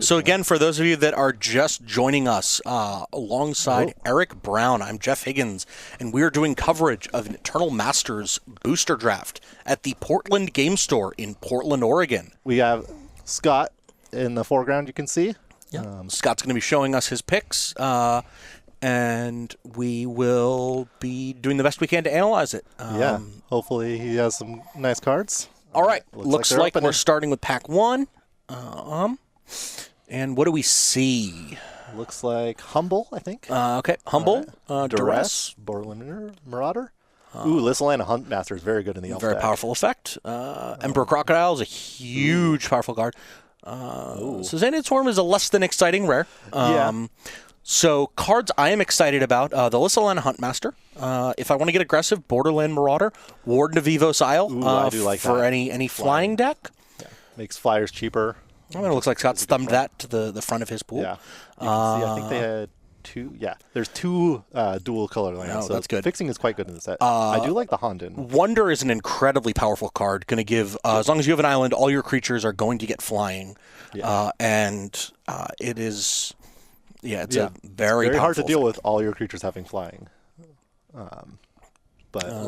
So again, for those of you that are just joining us, alongside Eric Brown, I'm Jeff Higgins, and we're doing coverage of an Eternal Masters booster draft at the Portland Game Store in Portland, Oregon. We have Scott in the foreground, you can see. Yeah. Scott's going to be showing us his picks, and we will be doing the best we can to analyze it. Yeah, hopefully he has some nice cards. All right, looks like we're starting with pack 1. And what do we see? Looks like Humble, I think. Okay, Humble, Duress, Borderland Marauder. Lissalana Huntmaster is very good in the elf very deck. powerful effect. Emperor Crocodile is a huge, powerful card. Susanna Swarm is a less than exciting rare. So cards I am excited about, the Lissalana Huntmaster. If I want to get aggressive, Borderland Marauder, Warden of Evos Isle I do like for that. any flying deck. Yeah. Makes flyers cheaper. I mean, it looks like Scott's thumbed that to the front of his pool. Yeah. You can see, I think they had two. Yeah, there's two dual color lands. Oh, so that's good. Fixing is quite good in the set. I do like the Honden. Wonder is an incredibly powerful card. Going to give, as long as you have an island, all your creatures are going to get flying. Yeah. And it is, it's a very hard to powerful deal effect. with all your creatures having flying.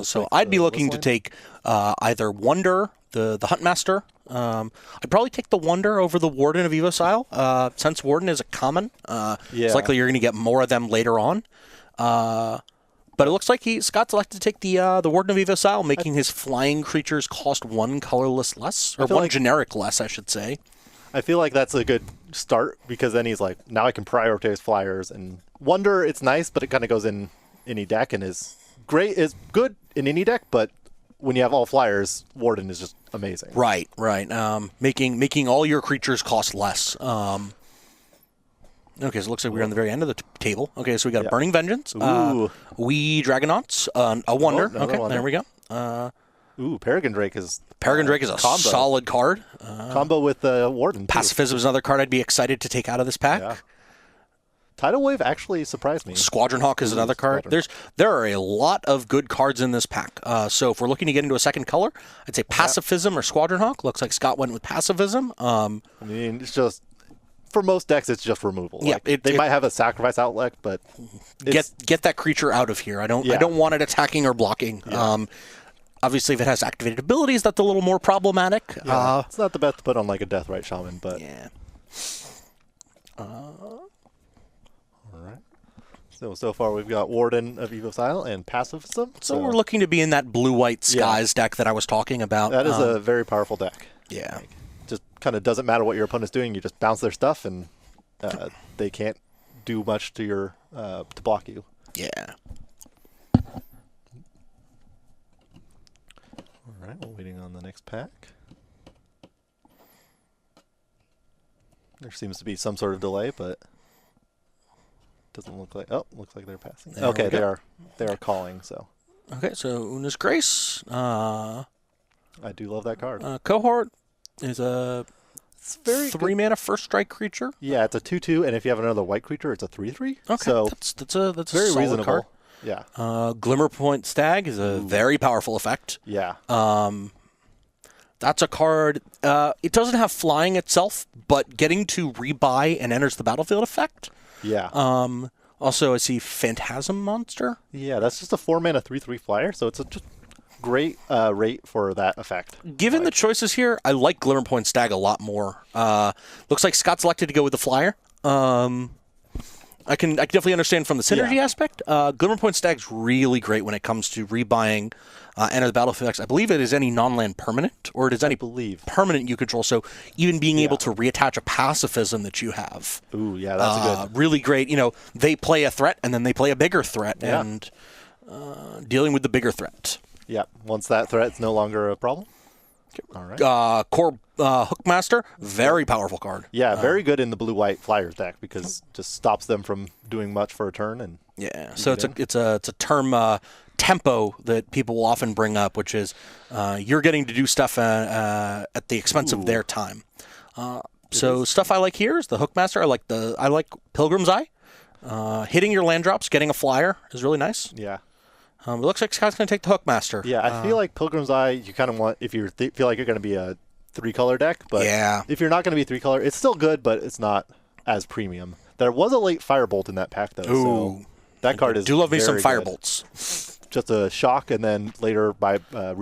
So like I'd be looking to Lissalana. take either Wonder, the Huntmaster. I'd probably take the Wonder over the Warden of Evos Isle. Since Warden is a common, it's likely you're going to get more of them later on. But it looks like Scott's elected to take the Warden of Evos Isle, making his flying creatures cost 1 colorless less, or 1 generic less, I should say. I feel like that's a good start because then he's like, now I can prioritize flyers. And Wonder, it's nice, but it kind of goes in any deck and is great, is good in any deck, but when you have all flyers, Warden is just amazing. Right. Making all your creatures cost less. Okay, so it looks like we're on the very end of the table. Okay, so we got a Burning Vengeance. We Dragonauts, a Wonder. Another Wonder. There we go. Peregrine Drake is a combo. solid card. Combo with Warden. Too. Pacifism is another card I'd be excited to take out of this pack. Yeah. Tidal Wave actually surprised me. Squadron Hawk is another card. There are a lot of good cards in this pack. So if we're looking to get into a second color, I'd say Pacifism or Squadron Hawk. Looks like Scott went with Pacifism. I mean, it's just, for most decks, it's just removal. Yeah, like, they might have a sacrifice outlet, but get that creature out of here. I don't want it attacking or blocking. Yeah. Obviously, if it has activated abilities, that's a little more problematic. Yeah, it's not the best to put on like a Deathrite Shaman, but yeah. All right. So far we've got Warden of Evos Isle and Pacifism. So we're looking to be in that blue-white skies deck that I was talking about. That is a very powerful deck. Yeah. Like, just kind of doesn't matter what your opponent's doing. You just bounce their stuff, and they can't do much to your to block you. Yeah. All right, we're waiting on the next pack. There seems to be some sort of delay, but doesn't look like. Oh, looks like they're passing. Okay, they are calling. So. Okay, so Una's Grace. I do love that card. Cohort is a It's very 3-mana first strike creature. Yeah, it's a 2/2, and if you have another white creature, it's a 3/3. Okay, so that's a very solid reasonable. card. Yeah. Glimmerpoint Stag is a very powerful effect. Yeah. That's a card. It doesn't have flying itself, but getting to rebuy and enters the battlefield effect. Yeah. Also, I see Phantasm Monster. Yeah, that's just a 4-mana 3/3 flyer, so it's a just great rate for that effect. Given the choices here, I like Glimmerpoint Stag a lot more. Looks like Scott's elected to go with the flyer. I can definitely understand from the synergy aspect. Glimmerpoint Stag's really great when it comes to rebuying enter the battlefield effects. I believe it is any non-land permanent, or it is any permanent you control. So even being able to reattach a pacifism that you have. Ooh, yeah, that's good. Really great. They play a threat, and then they play a bigger threat, and dealing with the bigger threat. Yeah, once that threat's no longer a problem. All right. Core Hookmaster, very powerful card. Yeah, very good in the blue-white flyers deck because it just stops them from doing much for a turn. And so it's a term tempo that people will often bring up, which is you're getting to do stuff at the expense of their time. So stuff I like here is the Hookmaster. I like Pilgrim's Eye. Hitting your land drops, getting a flyer is really nice. Yeah. It looks like Scott's going to take the Hookmaster. Yeah, I feel like Pilgrim's Eye, you kind of want, if you feel like you're going to be a 3-color deck. But Yeah. if you're not going to be 3-color, it's still good, but it's not as premium. There was a late Firebolt in that pack, though. Ooh. So that card is Do love me some very good. Firebolts. Just a shock, and then later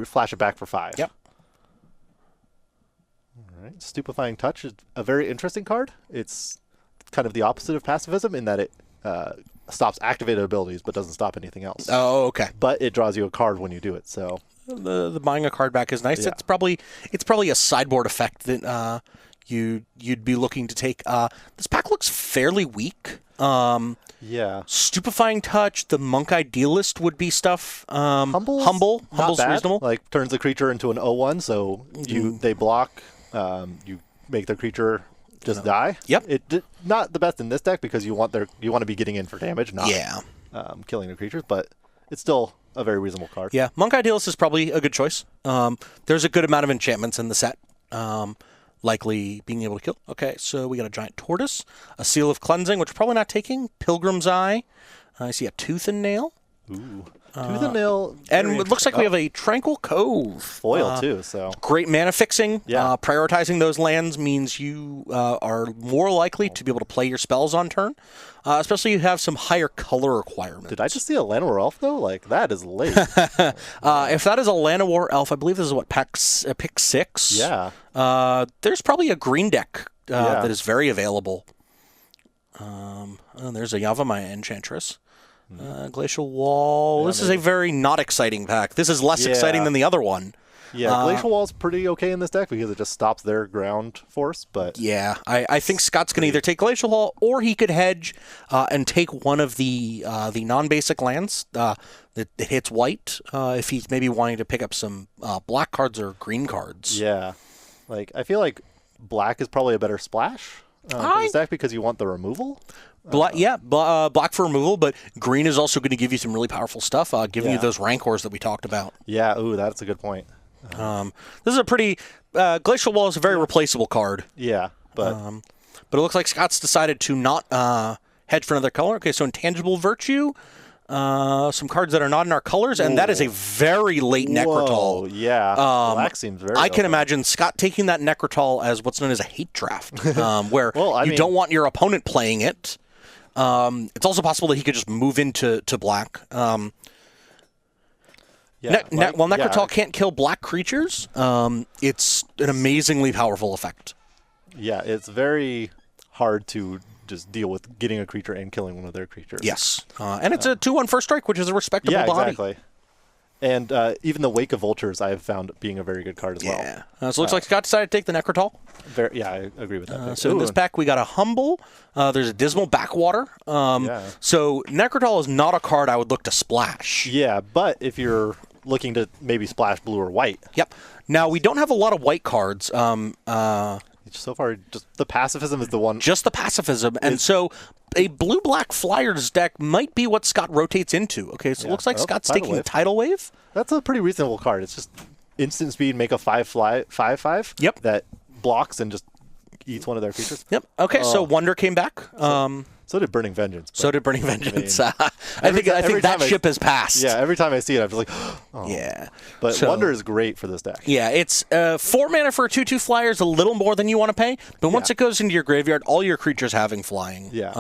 flash it back for 5. Yep. All right. Stupefying Touch is a very interesting card. It's kind of the opposite of pacifism in that it stops activated abilities but doesn't stop anything else. Oh, okay. But it draws you a card when you do it. So The buying a card back is nice. Yeah. It's probably a sideboard effect that you'd be looking to take. This pack looks fairly weak. yeah, Stupefying Touch, the Monk Idealist would be stuff. Humble's Humble's bad. reasonable. Like turns the creature into an 0/1, so they block. You make the creature just die. Yep. Not the best in this deck because you want to be getting in for damage, not killing the creatures. But it's still a very reasonable card. Yeah, Monk Idealist is probably a good choice. There's a good amount of enchantments in the set. Likely being able to kill. Okay, so we got a Giant Tortoise, a Seal of Cleansing, which we're probably not taking, Pilgrim's Eye. I see a Tooth and Nail. Ooh. Tooth and Nail. And it looks like we have a Tranquil Cove. foil too, so Great mana fixing. Yeah. Prioritizing those lands means you are more likely to be able to play your spells on turn, especially if you have some higher color requirements. Did I just see a Llanowar Elf though? Like that is late. If that is a Llanowar Elf, I believe this is what pick 6. Yeah. There's probably a green deck Yeah. that is very available. There's a Yavimaya Enchantress. Glacial Wall. Yeah, This is a very not exciting pack. This is less Yeah. exciting than the other one. Yeah, Glacial Wall's pretty okay in this deck because it just stops their ground force, but Yeah, I think Scott's going to either take Glacial Wall or he could hedge and take one of the non-basic lands that hits white if he's maybe wanting to pick up some black cards or green cards. yeah. Like I feel like black is probably a better splash for this deck because you want the removal. Black for removal, but green is also going to give you some really powerful stuff, giving you Yeah. those Rancors that we talked about. Yeah, ooh, that's a good point. This is a pretty Glacial Wall is a very replaceable card. Yeah, but But it looks like Scott's decided to not hedge for another color. Okay, so Intangible Virtue, some cards that are not in our colors, and that is a very late Necrotol. Whoa, yeah. Black seems very I can open. imagine Scott taking that Necrotol as what's known as a hate draft, where Well, I you mean- don't want your opponent playing it. It's also possible that he could just move into black. Yeah, While Necrotol yeah, can't kill black creatures, it's an amazingly powerful effect. yeah, it's very hard to just deal with getting a creature and killing one of their creatures. Yes, and it's a 2/1 first strike, which is a respectable Yeah, body. exactly. And even the Wake of Vultures I have found being a very good card as well. Yeah. So it looks like Scott decided to take the Necrotol. Yeah, I agree with that. So in this pack, we got a Humble. There's a Dismal Backwater. So Necrotol is not a card I would look to splash. Yeah, but if you're looking to maybe splash blue or white, Yep. Now, we don't have a lot of white cards. so far just the pacifism is the one. Just the pacifism. And so a blue-black Flyers deck might be what Scott rotates into. Okay, so it looks like Oh, Scott's Tidal taking Wave. Tidal Wave. That's a pretty reasonable card. It's just instant speed, make a 5/5. Yep. That blocks and just eats one of their creatures. Yep. Okay, so Wonder came back. So did Burning Vengeance. So did Burning Vengeance. mean, I think every that time ship has passed. Yeah, every time I see it, I'm just like, oh. Yeah. But So- Wonder is great for this deck. Yeah, it's 4 mana for a 2/2 flyer is a little more than you want to pay, but once it goes into your graveyard, all your creatures having flying. Yeah.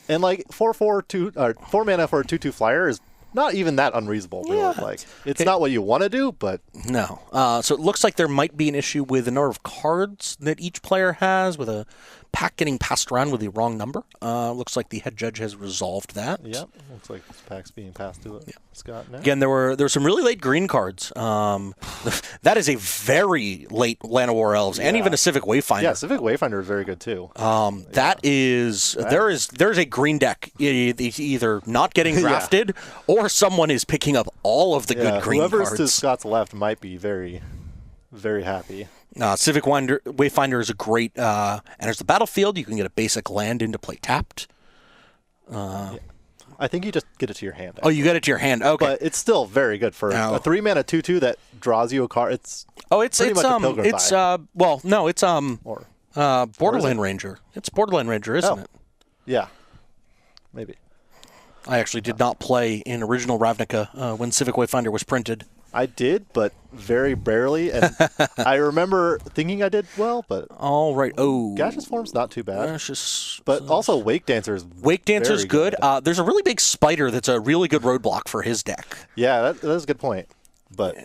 And like 4 mana for a 2/2 flyer is not even that unreasonable. Really. Yeah. Like it's not what you want to do, but No. So it looks like there might be an issue with the number of cards that each player has, with a pack getting passed around with the wrong number. Looks like the head judge has resolved that. yeah, looks like this pack's being passed to Scott now. Again, there were some really late green cards. That is a very late Llanowar Elves, and even a Civic Wayfinder. Yeah, Civic Wayfinder is very good too. That is there's a green deck either not getting drafted or someone is picking up all of the good green whoever's cards. to Scott's left might be very, very happy. Civic Wayfinder is a great enters the battlefield. You can get a basic land into play tapped. I think you just get it to your hand. Oh, you get it to your hand. Okay. But it's still very good for No. a 3 mana 2/2 that draws you a card. It's it's pretty much a Pilgrim's it's Eye. it's Borderland Ranger. It's Borderland Ranger, isn't it? Yeah, maybe. I actually did not play in original Ravnica when Civic Wayfinder was printed. I did, but very barely, and I remember thinking I did well, but All right. Oh, Gaseous Form's not too bad. Gaseous- But also Wake Dancer is Wake Dancer's very good. good. There's a really big spider that's a really good roadblock for his deck. Yeah, that's a good point. But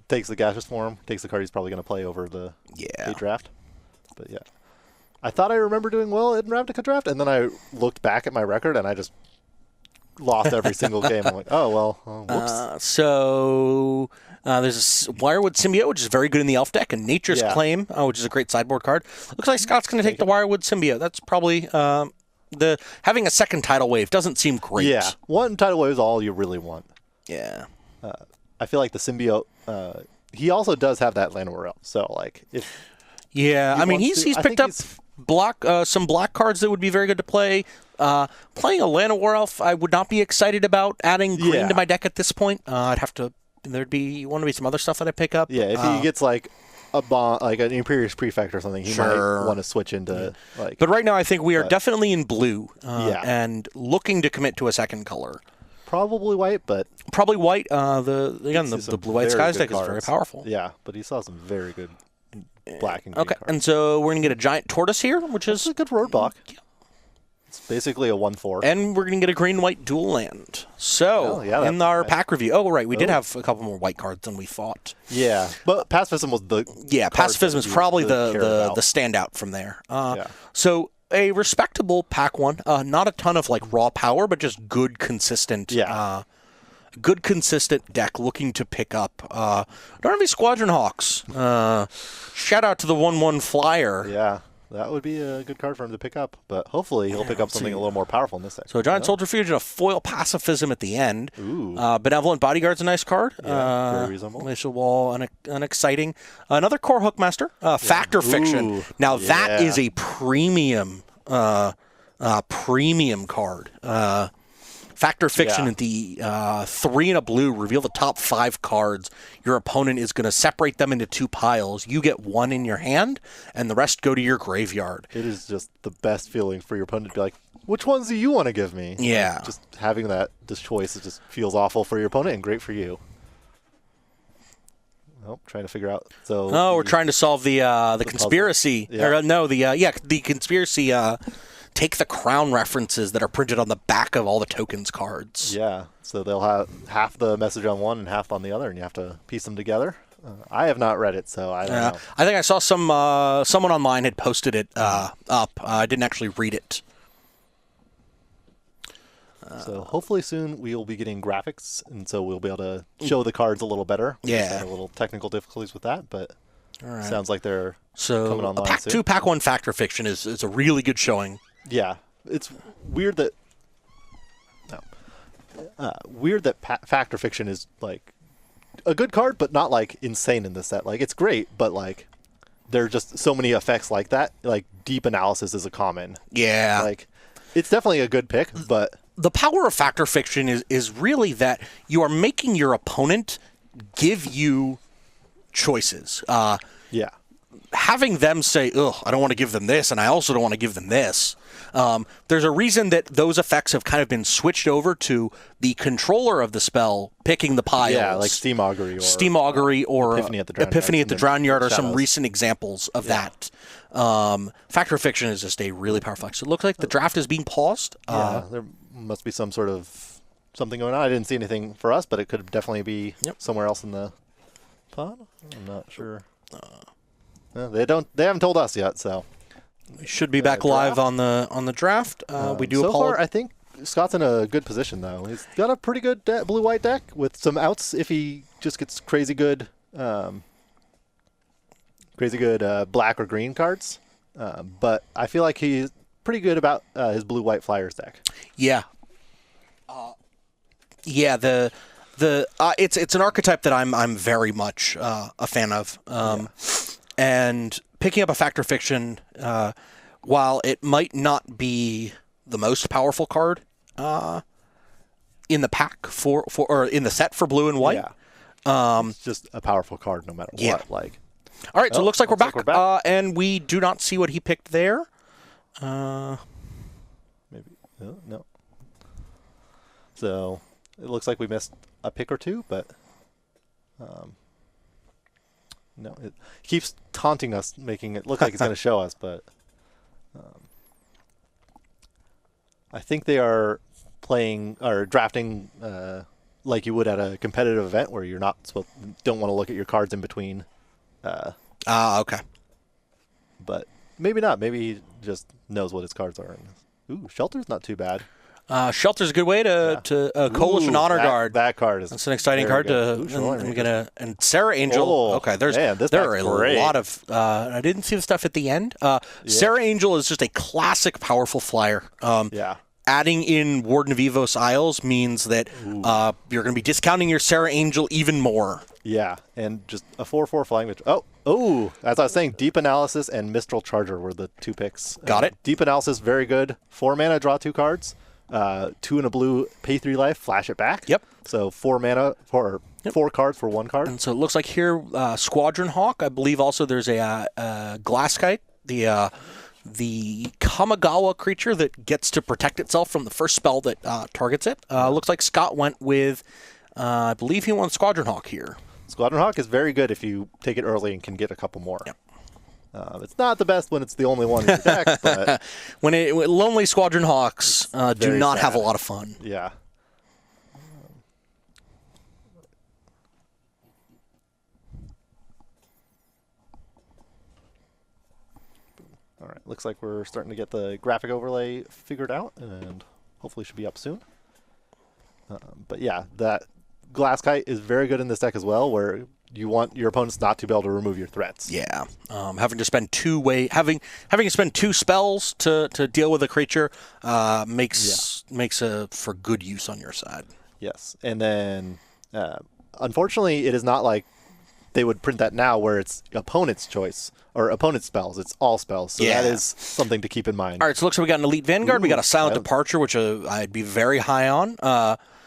takes the Gaseous Form, takes the card he's probably going to play over the Yeah. draft. But yeah. I thought I remember doing well in Ravnica draft, and then I looked back at my record, and I just lost every single game. I'm like, oh, well, whoops. So there's a Wirewood Symbiote, which is very good in the Elf deck, and Nature's Yeah. Claim, which is a great sideboard card. Looks like Scott's going to take the Wirewood Symbiote. That's probably having a second tidal wave doesn't seem great. Yeah, one tidal wave is all you really want. Yeah. I feel like the Symbiote, he also does have that Llanowar Elf, so like if Yeah, I mean, wants he's to- I picked think up some black cards that would be very good to play. Playing a Llanowar Elf, I would not be excited about adding green Yeah. to my deck at this point. I'd have to. Want to be some other stuff that I pick up. Yeah, if he gets like a bond, like an Imperious Prefect or something, he Sure. might want to switch into like. But right now, I think we are definitely in blue. Yeah. And looking to commit to a second color. Probably white, but Probably white. see The some blue white very skies good deck is very cards. powerful. Yeah, but he saw some very good black and green Okay, cards. and so we're gonna get a giant tortoise here, which It's is, a good roadblock. It's basically a 1/4. and we're gonna get a green-white dual land. So Oh, yeah, in that's our nice. pack review, right, we did have a couple more white cards than we thought. Yeah, but Pacifism was the Yeah, cards pacifism is that you probably really care the about. standout from there. Yeah. So a respectable pack one, not a ton of like raw power, but just good consistent. Yeah. Good consistent deck looking to pick up. Don't have any Squadron Hawks. Shout out to the 1/1 flyer. Yeah, that would be a good card for him to pick up, but hopefully he'll pick up something a little more powerful in this deck. So a Giant Soldier Fusion, a foil pacifism at the end. Ooh. Benevolent Bodyguard's a nice card. Yeah, very reasonable. Glacial Wall, unexciting. Another core Hookmaster. Factor Fiction. Ooh, Now that yeah. is a premium card. Factor Fiction Yeah. at the 3 and a blue. Reveal the top 5 cards. Your opponent is going to separate them into 2 piles. You get 1 in your hand, and the rest go to your graveyard. It is just the best feeling for your opponent to be like, which ones do you want to give me? Yeah. Like, just having this choice, it just feels awful for your opponent and great for you. Oh, trying to figure out. So Oh, we're trying to solve the conspiracy. Yeah. Or, no, the conspiracy. Take the crown references that are printed on the back of all the tokens cards. Yeah, so they'll have half the message on one and half on the other, and you have to piece them together. I have not read it, so I don't know. I think I saw someone online had posted it up. I didn't actually read it. So hopefully soon we will be getting graphics, and so we'll be able to show the cards a little better. We just Yeah. had a little technical difficulties with that, but All right. sounds like they're So coming a online pack soon. 2, pack 1 Factor Fiction is a really good showing. Yeah, it's weird that Factor Fiction is like a good card, but not like insane in this set. Like it's great, but like there are just so many effects like that. Like deep analysis is a common. Yeah. Like it's definitely a good pick, but The power of Factor Fiction is really that you are making your opponent give you choices. yeah, Having them say, ugh, I don't want to give them this, and I also don't want to give them this. There's a reason that those effects have kind of been switched over to the controller of the spell picking the piles. yeah, like Steam Augury or Steam Augury or Epiphany at the Drown Epiphany Yard, at the and Drown Yard are some Shadows. recent examples of that. Factor Fiction is just a really powerful. So it looks like the draft is being paused. yeah, there must be some sort of something going on. I didn't see anything for us, but it could definitely be somewhere else in the pod. I'm not sure. They haven't told us yet, so We should be back live draft? on the draft. We do so far, apologize. I think Scott's in a good position, though. He's got a pretty good blue-white deck with some outs if he just gets crazy good black or green cards. But I feel like he's pretty good about his blue-white Flyers deck. Yeah. It's an archetype that I'm very much a fan of. And picking up a Factor Fiction, while it might not be the most powerful card in the pack or in the set for blue and white. Yeah. It's just a powerful card no matter Yeah. what. Like, All right, so it looks like we're looks back, like we're back. and we do not see what he picked there. maybe no. So it looks like we missed a pick or two, but No, it keeps taunting us, making it look like it's going to show us, but I think they are playing or drafting like you would at a competitive event where you're not don't want to look at your cards in between. Okay. But maybe not. Maybe he just knows what his cards are. Ooh, Shelter's not too bad. Shelter's a good way to Coalition Honor Guard. That card is. That's an exciting card good. and Sarah Angel. Okay, there are a lot of. I didn't see the stuff at the end. Sarah Angel is just a classic, powerful flyer. Adding in Warden of Evos Isles means that you're going to be discounting your Sarah Angel even more. Yeah, and just a 4/4 flying. Oh, as I was saying, Deep Analysis and Mistral Charger were the 2 picks. Got it. Deep Analysis, very good. 4 mana, draw 2 cards. 2 and a blue, pay 3 life, flash it back. Yep. So 4 mana for 4 cards for 1 card. And so it looks like here, Squadron Hawk. I believe also there's a Glasskite, the Kamigawa creature that gets to protect itself from the first spell that targets it. Looks like Scott went with, I believe he won Squadron Hawk here. Squadron Hawk is very good if you take it early and can get a couple more. Yep. It's not the best when it's the only one in your deck, but when Lonely Squadron Hawks do not have a lot of fun. Yeah. All right, looks like we're starting to get the graphic overlay figured out, and hopefully should be up soon. But yeah, that Glasskite is very good in this deck as well, where you want your opponents not to be able to remove your threats. Yeah, having to spend having to spend 2 spells to deal with a creature makes for good use on your side. Yes, and then unfortunately, it is not like they would print that now, where it's opponent's choice or opponent's spells. It's all spells, so that is something to keep in mind. All right, so it looks like we got an Elite Vanguard. We got a Silent Departure, which I'd be very high on.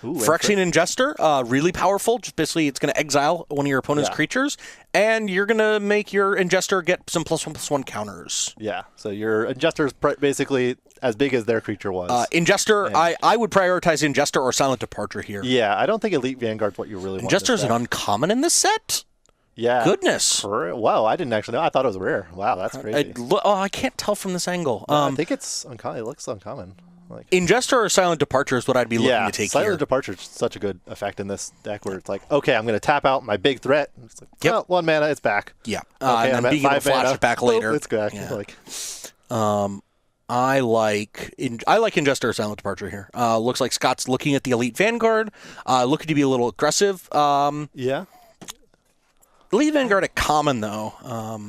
Phyrexian Ingester, really powerful. Just basically, it's going to exile one of your opponent's creatures, and you're going to make your Ingester get some +1/+1 counters. Yeah, so your Ingester is basically as big as their creature was. Ingester, I would prioritize Ingester or Silent Departure here. Yeah, I don't think Elite Vanguard's what you really want. Ingester is an uncommon in this set? Yeah. Goodness. Wow, I didn't actually know. I thought it was rare. Wow, that's crazy. I can't tell from this angle. I think it's uncommon. It looks uncommon. Ingester or Silent Departure is what I'd be looking to take Silent Departure is such a good effect in this deck where it's like, okay, I'm going to tap out my big threat. It's like, 1 mana, it's back. Yeah. Okay, and then being able to flash it back later. It's good. Yeah. I like Ingester or Silent Departure here. Looks like Scott's looking at the Elite Vanguard, looking to be a little aggressive. Yeah. Elite Vanguard at common, though. All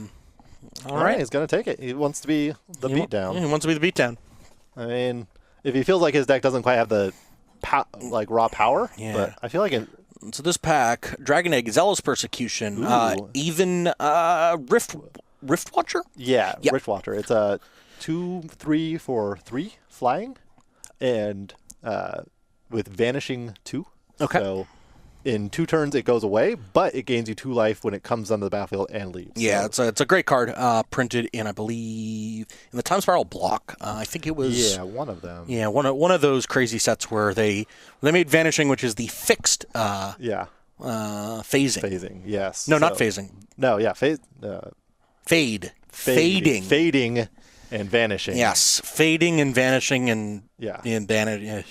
right. He's going to take it. He wants to be the beatdown. He wants to be the beatdown. I mean, if he feels like his deck doesn't quite have the raw power, but I feel like it. So this pack, Dragon Egg, Zealous Persecution, even Rift Watcher? Yeah, Rift Watcher. It's a 2/3 for 3 flying, and with Vanishing 2. Okay. So in 2 turns it goes away, but it gains you 2 life when it comes onto the battlefield and leaves. Yeah, so it's a great card. Printed in, I believe, in the Time Spiral block. I think it was. Yeah, one of them. Yeah, one of those crazy sets where they made Vanishing, which is the fixed. Phasing. Phasing. Yes. No, not phasing. No. Yeah. Fade. Fading and vanishing. Yes, fading and vanishing and vanishing.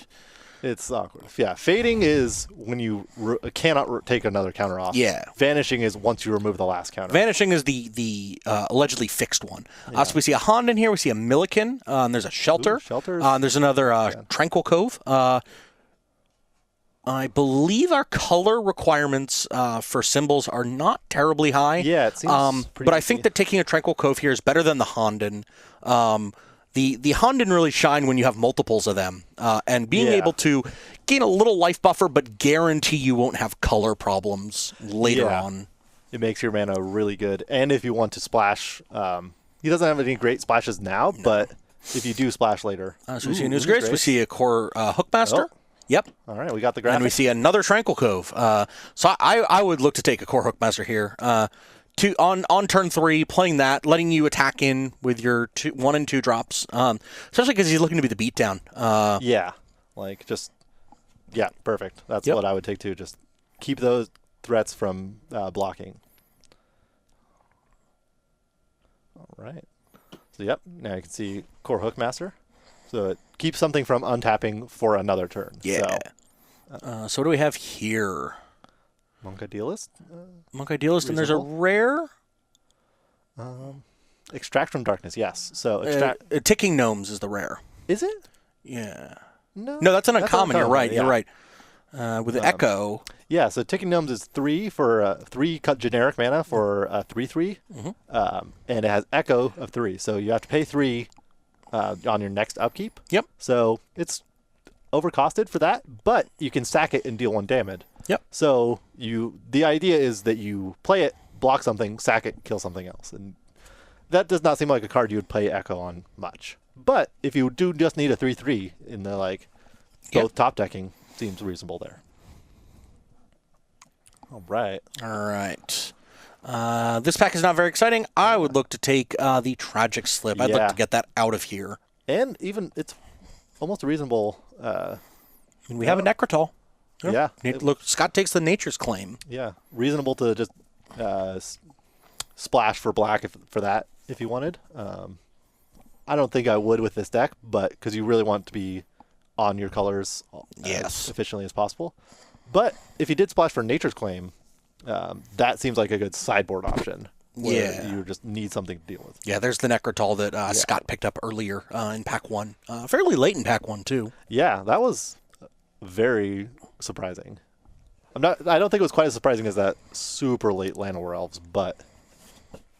It's awkward. Yeah, fading is when you cannot take another counter off. Yeah. Vanishing is once you remove the last counter. Vanishing is the allegedly fixed one. So we see a Hound in here. We see a Milliken. And there's a Shelter. Shelters. There's another Tranquil Cove. I believe our color requirements for symbols are not terribly high. Yeah, it seems pretty but I think that taking a Tranquil Cove here is better than the Honden. The Honden really shine when you have multiples of them, and being able to gain a little life buffer, but guarantee you won't have color problems later on. It makes your mana really good. And if you want to splash, he doesn't have any great splashes now, but if you do splash later. So we see a News Grace, we see a Core Hookmaster. Oh. Yep. All right, we got the graphic. And we see another Tranquil Cove. So I would look to take a Core Hookmaster here. On turn 3, playing that, letting you attack in with your 1 and 2 drops, especially because he's looking to be the beatdown. Perfect. That's what I would take too. Just keep those, threats from blocking. All right. So yep, now you can see Core Hookmaster. So it keeps something from untapping for another turn. Yeah. So what do we have here? Monk Idealist? Monk Idealist, and there's a rare? Extract from Darkness, yes. So extract. Ticking Gnomes is the rare. Is it? Yeah. No, that's an uncommon. You're right. Yeah. You're right. With the Echo. Yeah, so Ticking Gnomes is 3 for 3 cut generic mana for 3/3, and it has Echo of 3. So you have to pay 3 on your next upkeep. Yep. So it's overcosted for that, but you can sack it and deal 1 damage. Yep. So the idea is that you play it, block something, sack it, kill something else, and that does not seem like a card you would play Echo on much. But if you do just need a 3/3 in the both top decking, seems reasonable there. All right. All right. This pack is not very exciting. I would look to take the Tragic Slip. I'd like to get that out of here. And even it's almost a reasonable. We have a Necrotol. Yeah. Look, Scott takes the Nature's Claim. Yeah. Reasonable to just splash for black for that if you wanted. I don't think I would with this deck, but because you really want to be on your colors as efficiently as possible. But if you did splash for Nature's Claim, that seems like a good sideboard option. Where you just need something to deal with. Yeah, there's the Necrotol that Scott picked up earlier in Pack 1. Fairly late in Pack 1, too. Yeah, that was very surprising. I don't think it was quite as surprising as that super late Llanowar Elves, but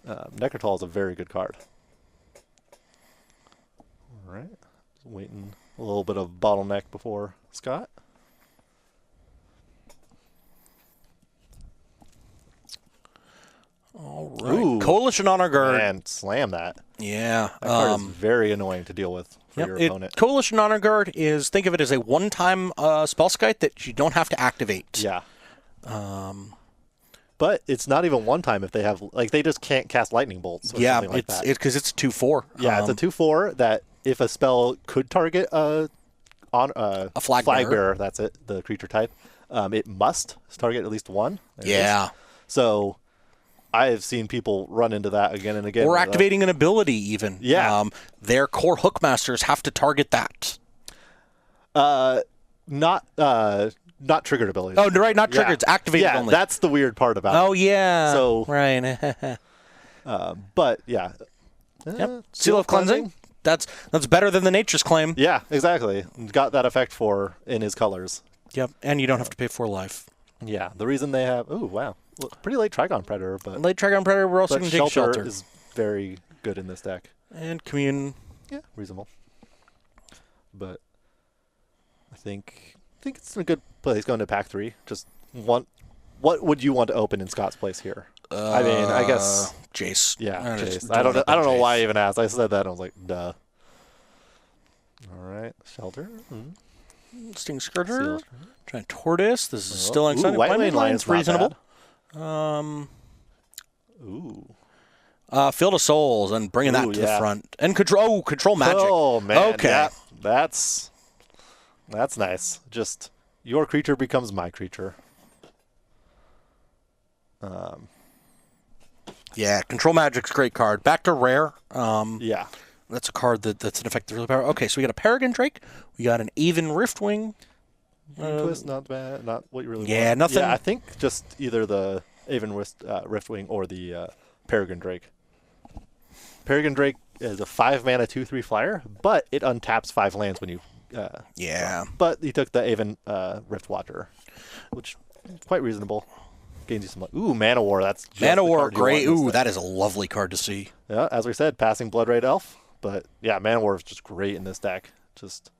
Necrotol is a very good card. All right. Waiting a little bit of bottleneck before Scott. All right. Ooh, Coalition Honor Guard. Man, slam that. Yeah. That card is very annoying to deal with for your opponent. Coalition Honor Guard is, think of it as a one-time spellskite that you don't have to activate. Yeah. But it's not even one time if they have, they just can't cast lightning bolts or something like that. Yeah, because it's a 2/4. Yeah, it's a 2/4 that if a spell could target a flag bearer, that's it, the creature type, it must target at least one. Yeah. So I have seen people run into that again and again. Or activating an ability even. Yeah. Their core Hookmasters have to target that. Not triggered abilities. Oh, right, not triggered. It's activated only. Yeah, that's the weird part about it. Oh, yeah. So, right. But, yeah. Seal of Cleansing. That's better than the Nature's Claim. Yeah, exactly. Got that effect in his colors. Yep, and you don't have to pay 4 life. Yeah, the reason they have... Ooh, wow. Pretty late Trigon Predator, but... Late Trigon Predator, we're also going to take Shelter. Is very good in this deck. And Commune. Yeah, reasonable. But I think it's a good place going to Pack 3. Just what would you want to open in Scott's place here? I mean, I guess... Jace. Yeah, Jace. I don't know why I even asked. I said that and I was like, duh. All right, Shelter. Sting Scourger. Giant Tortoise. This is still exciting. White Lane Lion's reasonable. Field of Souls and bringing that to the front. And Control Magic. Oh, man. Okay. Yeah, that's nice. Just your creature becomes my creature. Yeah, Control Magic's a great card. Back to rare. Yeah. That's a card that's an effective really power. Okay, so we got a Peregrine Drake. We got an Aven Riftwing. Twist, not bad. Not what you really want. Yeah, nothing. Yeah, I think just either the Aven Riftwing or the Peregrine Drake. Peregrine Drake is a 5-mana 2/3 flyer, but it untaps 5 lands when you... But he took the Aven Riftwatcher, which is quite reasonable. Gains you some... Ooh, Mana War. That's Mana War, great. Ooh, that is a lovely card to see. Yeah, as we said, passing Blood Raid Elf. But yeah, Mana War is just great in this deck. Just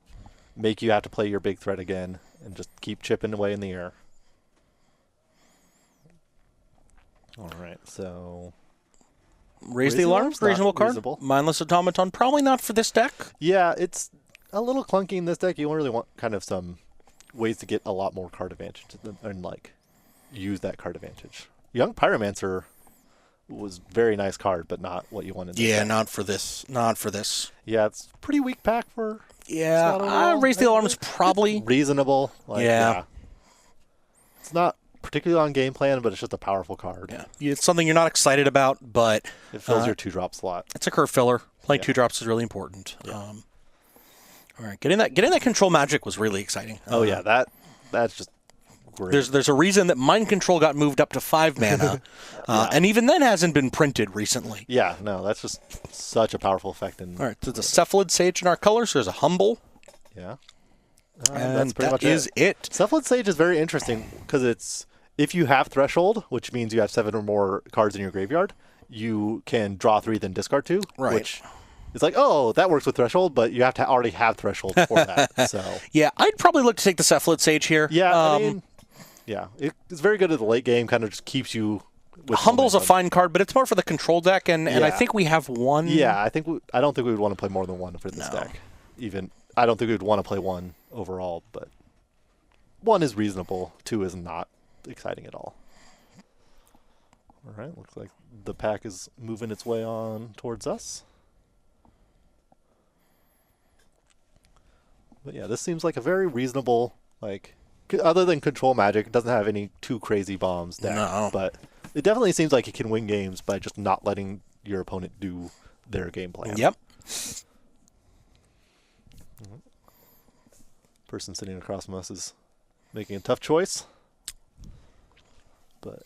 make you have to play your big threat again and just keep chipping away in the air. All right, so... Raise the Alarm, reasonable card. Mindless Automaton, probably not for this deck. Yeah, it's a little clunky in this deck. You really want kind of some ways to get a lot more card advantage and use that card advantage. Young Pyromancer was a very nice card, but not what you wanted. Yeah, not for this. Not for this. Yeah, it's a pretty weak pack for... Yeah, Raise the Alarm is probably... reasonable. Yeah. It's not particularly on game plan, but it's just a powerful card. Yeah, it's something you're not excited about, but It fills your 2-drop slot. it's a curve filler. Playing 2-drops is really important. Yeah. All right, getting that control magic was really exciting. Oh yeah, that's just great. There's a reason that mind control got moved up to 5 mana, and even then hasn't been printed recently. Yeah, no, that's just such a powerful effect. And All right, there's a Cephalid Sage in our colors. There's a Humble, yeah, and that's pretty much it. Cephalid Sage is very interesting because it's if you have Threshold, which means you have 7 or more cards in your graveyard, you can draw 3 then discard 2, Right. which is like, oh, that works with Threshold, but you have to already have Threshold for that. So Yeah, I'd probably look to take the Cephalid Sage here. yeah, I mean, yeah, it's very good at the late game. Kind of just keeps you. With Humble's a momentum. fine card, but it's more for the control deck, and I Yeah. think we have one. Yeah, I don't think we would want to play more than one for this deck. Even I don't think we would want to play one overall, but 1 is reasonable. 2 is not exciting at all. All right, looks like the pack is moving its way on towards us. But yeah, this seems like a very reasonable, like, other than control magic, it doesn't have any too crazy bombs deck. No. But it definitely seems like it can win games by just not letting your opponent do their game plan. Yep. Person sitting across from us is making a tough choice. But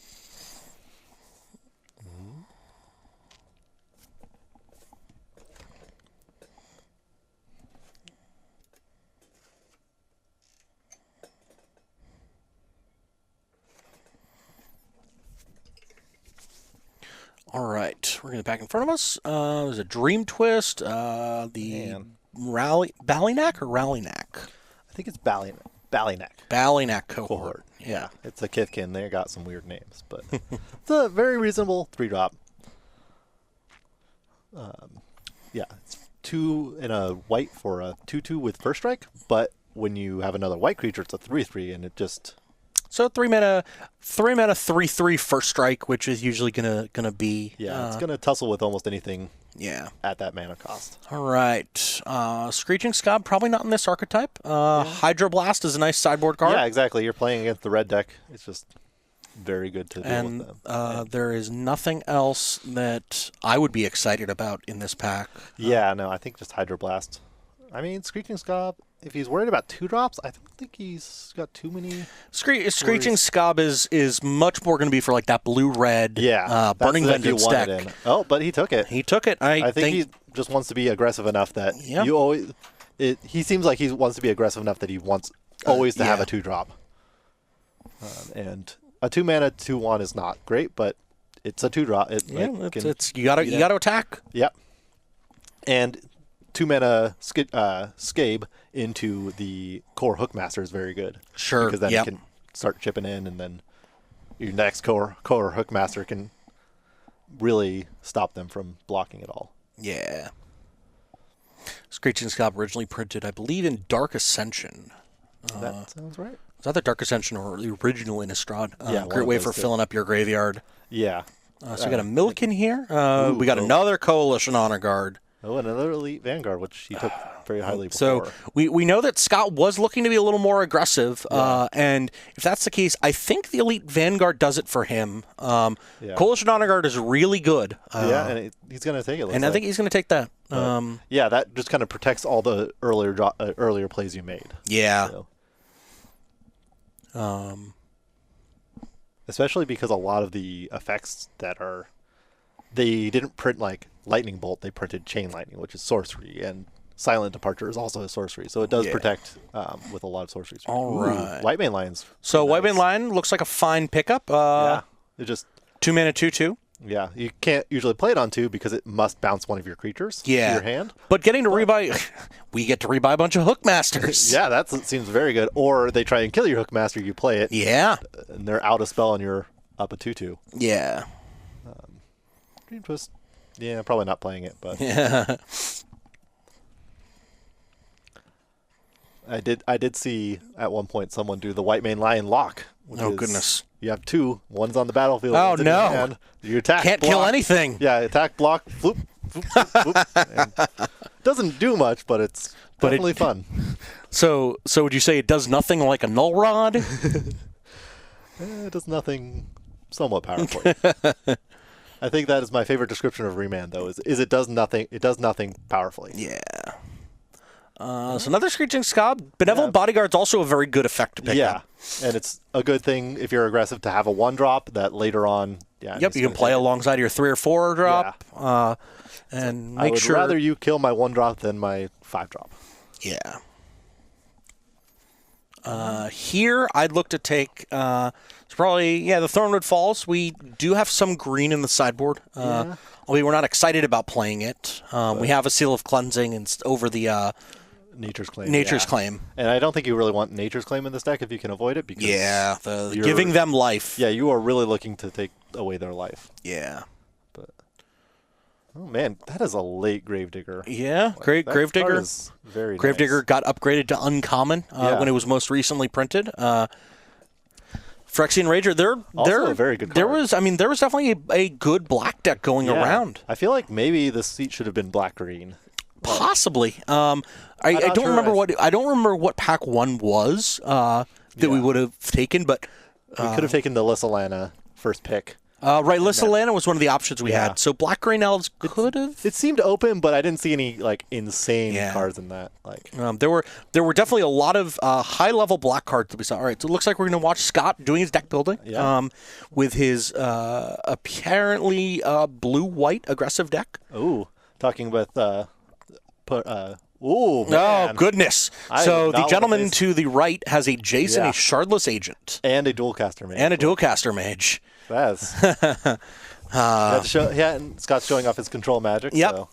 All right, we're going to back in front of us. There's a Dream Twist, the Ballynack or Rallynack? I think it's Ballyneck Ballynack cohort. cohort. Yeah. It's a Kithkin. They got some weird names, but it's a very reasonable 3-drop. Yeah, it's 2 and a white for a 2/2 with first strike, but when you have another white creature, it's a 3/3, and it just So 3 mana 3/3 first strike, which is usually gonna be it's gonna tussle with almost anything yeah. at that mana cost. All right, Screeching Scob probably not in this archetype. Hydroblast is a nice sideboard card. Yeah, exactly. You're playing against the red deck. It's just very good to deal And with them. there is nothing else that I would be excited about in this pack. Yeah, no, I think just Hydroblast. I mean, Screeching Scob, if he's worried about 2-drops, I don't think he's got too many. Screeching Scob is much more going to be for like that blue-red That's Burning the deck you Vengeance wanted deck. in. Oh, but he took it. He took it. I think he just wants to be aggressive enough that Yeah. you always. He seems like he wants to be aggressive enough that he wants always to have yeah. a 2-drop. And a 2-mana 2/1 is not great, but it's a 2-drop. You got to attack. Yep. And 2-mana Scabe into the core Hookmaster is very good. Sure. Because then yep. you can start chipping in, and then your next core Hookmaster can really stop them from blocking it all. Yeah. Screeching Scob originally printed, I believe, in Dark Ascension. That sounds right. Was that the Dark Ascension or the original Innistrad? Yeah, one great of way those for two. filling up your graveyard. Yeah. So we got a Milliken here. We got oh. another Coalition Honor Guard. Oh, another Elite Vanguard, which he took very highly before. So we know that Scott was looking to be a little more aggressive, and if that's the case, I think the Elite Vanguard does it for him. Coalition Honor Guard is really good. and he's going to take it. And I think he's going to take that. Yeah, that just kind of protects all the earlier plays you made. Yeah. So. Especially because a lot of the effects that are... They didn't print like Lightning Bolt, they printed Chain Lightning, which is sorcery, and Silent Departure is also a sorcery, so it does protect with a lot of sorceries. All right. White Mane Lions. So nice. White Mane Lion looks like a fine pickup. It just 2 mana 2/2. Yeah, you can't usually play it on 2 because it must bounce one of your creatures to your hand. But getting to rebuy, we get to rebuy a bunch of Hookmasters. Yeah, that seems very good. Or they try and kill your Hookmaster, you play it, Yeah. and they're out of spell and you're up a 2/2. Yeah. Dream Twist. Yeah, probably not playing it, but Yeah. I did see at one point someone do the White Mane Lion lock. Oh, goodness. You have 2. One's on the battlefield. Oh, one's in your no. hand. You attack. Can't block. kill anything. Yeah, attack, block, floop, floop, floop, floop. And doesn't do much, but it's definitely fun. So would you say it does nothing like a Null Rod? It does nothing somewhat powerfully. I think that is my favorite description of Remand, though, is it does nothing. It does nothing powerfully. Yeah. So another Screeching Scob. Benevolent Bodyguard's also a very good effect to pick up. And it's a good thing if you're aggressive to have a 1-drop that later on. Yeah. Yep, you can play alongside your 3 or 4 drop. And make sure. I would rather you kill my 1-drop than my 5-drop. Yeah. Here, I'd look to take. It's probably the Thornwood Falls. We do have some green in the sideboard. Although we're not excited about playing it. We have a Seal of Cleansing and over the Nature's Claim. Nature's Claim. And I don't think you really want Nature's Claim in this deck if you can avoid it. Because giving them life. Yeah, you are really looking to take away their life. Yeah. But oh man, that is a late Gravedigger. Yeah, great Gravedigger. Is very Gravedigger nice. got upgraded to uncommon when it was most recently printed. Phyrexian Rager, they're a very good card. There was definitely a good black deck going around. I feel like maybe the seat should have been black-green. Possibly. I don't remember what pack 1 was that we would have taken, but we could have taken the Lyssalana first pick. Right, Lyssalana was one of the options we had. So Black Green Elves could have. It seemed open, but I didn't see any insane cards in that. There were definitely a lot of high level black cards that we saw. All right, so it looks like we're going to watch Scott doing his deck building. With his apparently blue-white aggressive deck. Ooh, talking with ooh, man. Oh, goodness. So the gentleman to the right has a Jason, a Shardless Agent. And a Dualcaster Mage. That's and Scott's showing off his control magic. Yep.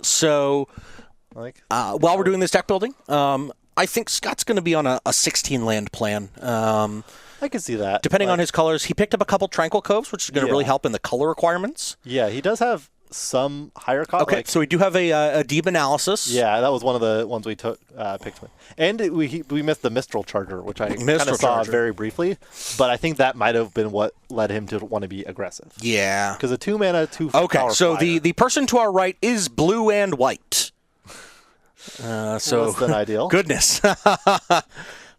So, while we're doing this deck building, I think Scott's going to be on a 16 land plan. I can see that. Depending on his colors, he picked up a couple Tranquil Coves, which is going to really help in the color requirements. Yeah, he does have some higher cost. Okay, so we do have a deep analysis. Yeah, that was one of the ones we picked. And we missed the Mistral Charger, which I kind of saw very briefly. But I think that might have been what led him to want to be aggressive. Yeah. Because a 2-mana, 2 Okay, so flyer. the person to our right is blue and white. So less than ideal. Goodness.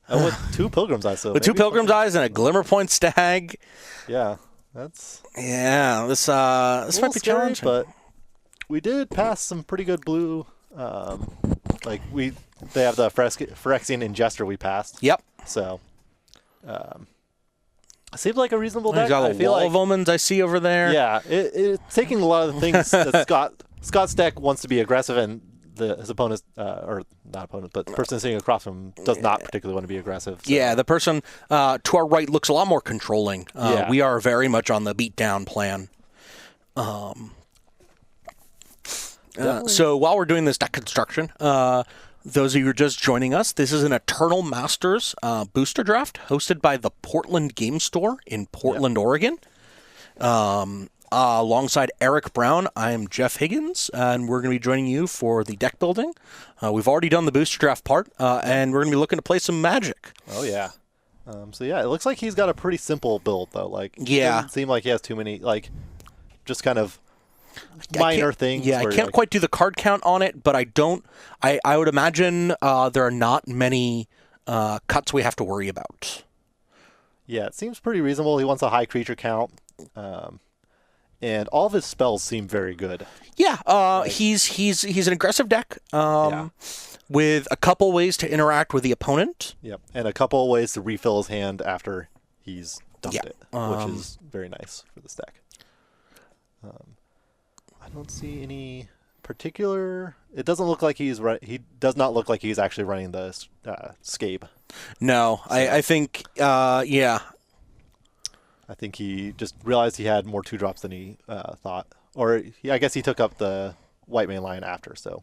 And with 2 Pilgrim's Eyes. So with 2 Pilgrim's Eyes and a Glimmerpoint Stag. Yeah, that's... Yeah, this might be scary, challenging. But we did pass some pretty good blue. They have the Phyrexian Ingester we passed. Yep. So, it seemed like a reasonable deck. He's got a Wall of Omens I see over there. Yeah, it's taking a lot of the things that Scott's deck wants to be aggressive, and his opponent, or not opponent, but the person sitting across from him does not particularly want to be aggressive. So. Yeah, the person to our right looks a lot more controlling. We are very much on the beatdown plan. So while we're doing this deck construction, those of you who are just joining us, this is an Eternal Masters booster draft hosted by the Portland Game Store in Portland, Oregon. Alongside Eric Brown, I'm Jeff Higgins, and we're going to be joining you for the deck building. We've already done the booster draft part, and we're going to be looking to play some Magic. Oh, yeah. It looks like he's got a pretty simple build, though. It doesn't seem like he has too many, just kind of minor things. Yeah, I can't quite do the card count on it, but I would imagine there are not many cuts we have to worry about. Yeah, it seems pretty reasonable. He wants a high creature count. And all of his spells seem very good. Yeah, he's an aggressive deck with a couple ways to interact with the opponent. Yep, and a couple ways to refill his hand after he's dumped it, which is very nice for this deck. I don't see any particular... It doesn't look like he does not look like he's actually running the Scape. No, so. I think, yeah. I think he just realized he had more 2-drops than he thought. Or I guess he took up the White Main Line after, so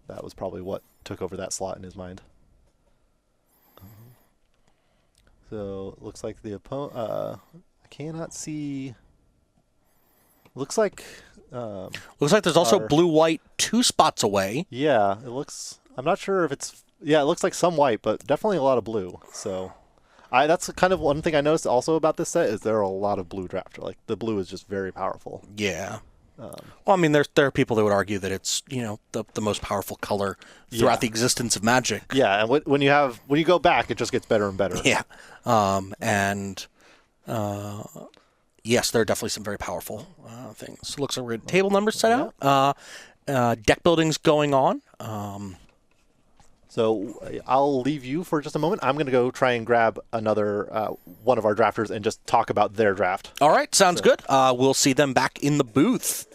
that was probably what took over that slot in his mind. So it looks like the opponent... I cannot see... Looks like there's also blue-white 2 spots away. Yeah, it looks... I'm not sure if it's... Yeah, it looks like some white, but definitely a lot of blue, so... That's kind of one thing I noticed also about this set is there are a lot of blue draft. The blue is just very powerful. Yeah. Well, I mean, there are people that would argue that it's the most powerful color throughout the existence of Magic. Yeah, and when you go back, it just gets better and better. Yeah, yes, there are definitely some very powerful things. Looks like we're getting table numbers set out. Deck building's going on. So I'll leave you for just a moment. I'm going to go try and grab another one of our drafters and just talk about their draft. All right, sounds good. We'll see them back in the booth.